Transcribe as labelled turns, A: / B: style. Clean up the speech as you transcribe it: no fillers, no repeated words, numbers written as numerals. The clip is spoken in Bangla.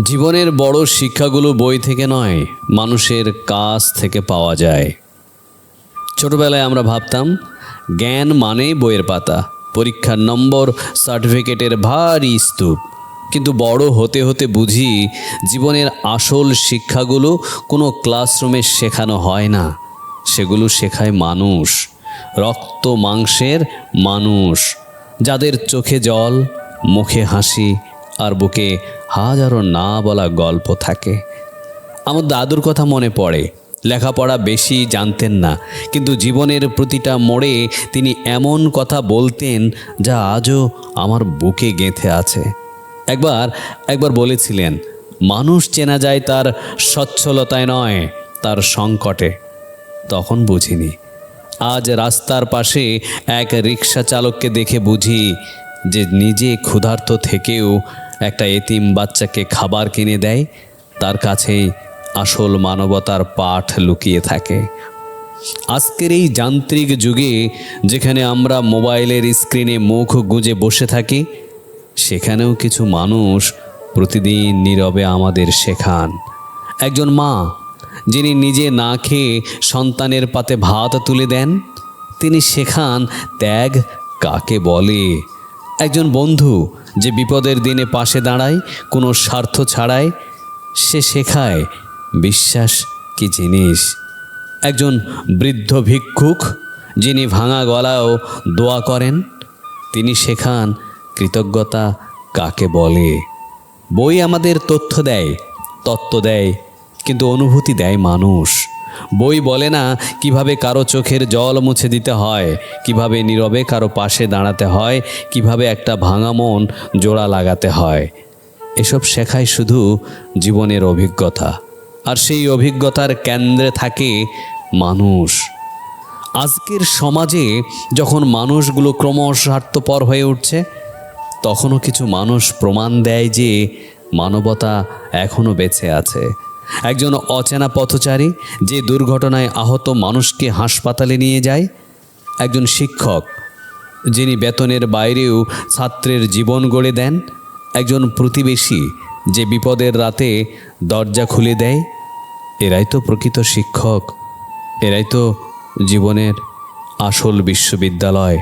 A: জীবনের বড় শিক্ষাগুলো বই থেকে নয়, মানুষের কাছ থেকে পাওয়া যায়। ছোটবেলায় আমরা ভাবতাম জ্ঞান মানেই বইয়ের পাতা, পরীক্ষার নম্বর, সার্টিফিকেটের ভারী স্তূপ। কিন্তু বড় হতে হতে বুঝি জীবনের আসল শিক্ষাগুলো কোনো ক্লাসরুমে শেখানো হয় না, সেগুলো শেখায় মানুষ, রক্ত মাংসের মানুষ, যাদের চোখে জল, মুখে হাসি আর বুকে হাজারো না বলা গল্প থাকে। আমার দাদুর কথা মনে পড়ে। লেখাপড়া বেশি জানতেন না, কিন্তু জীবনের প্রতিটা মোড়ে তিনি এমন কথা বলতেন যা আজও আমার বুকে গেঁথে আছে। একবার বলেছিলেন, মানুষ চেনা যায় তার সচ্ছলতায় নয়, তার সংকটে। তখন বুঝিনি। আজ রাস্তার পাশে এক রিক্সা চালককে দেখে বুঝি যে নিজে ক্ষুধার্ত থেকেও একটা এতিম বাচ্চাকে খাবার কিনে দেয়, তার কাছেই আসল মানবতার পাঠ লুকিয়ে থাকে। আজকের এই যান্ত্রিক যুগে যেখানে আমরা মোবাইলের স্ক্রিনে মুখ গুঁজে বসে থাকি, সেখানেও কিছু মানুষ প্রতিদিন নীরবে আমাদের শেখান। একজন মা যিনি নিজে না খেয়ে সন্তানের পাতে ভাত তুলে দেন, তিনি শেখান ত্যাগ কাকে বলে। একজন বন্ধু যে বিপদের দিনে পাশে দাঁড়ায় কোনো স্বার্থ ছাড়াই, সে শেখায় বিশ্বাস কি জিনিস। একজন বৃদ্ধ ভিক্ষুক যিনি ভাঙা গলায়ও দোয়া করেন, তিনি শেখান কৃতজ্ঞতা কাকে বলে। বই আমাদের তথ্য দেয়, তত্ত্ব দেয়, কিন্তু অনুভূতি দেয় মানুষ। বই বলে না কিভাবে কারো চোখের জল মুছে দিতে হয়, কিভাবে নীরবে কারো পাশে দাঁড়াতে হয়, কিভাবে একটা ভাঙা মন জোড়া লাগাতে হয়। এসব শেখায় শুধু জীবনের অভিজ্ঞতা, আর সেই অভিজ্ঞতার কেন্দ্রে থাকে মানুষ। আজকের সমাজে যখন মানুষগুলো ক্রমশ স্বার্থপর হয়ে উঠছে, তখনও কিছু মানুষ প্রমাণ দেয় যে মানবতা এখনও বেঁচে আছে। একজন অচেনা পথচারী যে দুর্ঘটনায় আহত মানুষকে হাসপাতালে নিয়ে যায়, একজন শিক্ষক যিনি বেতনের বাইরেও ছাত্রের জীবন গড়ে দেন, একজন প্রতিবেশী যে বিপদের রাতে দরজা খুলে দেয়, এরাই তো প্রকৃত শিক্ষক, এরাই তো জীবনের আসল বিশ্ববিদ্যালয়।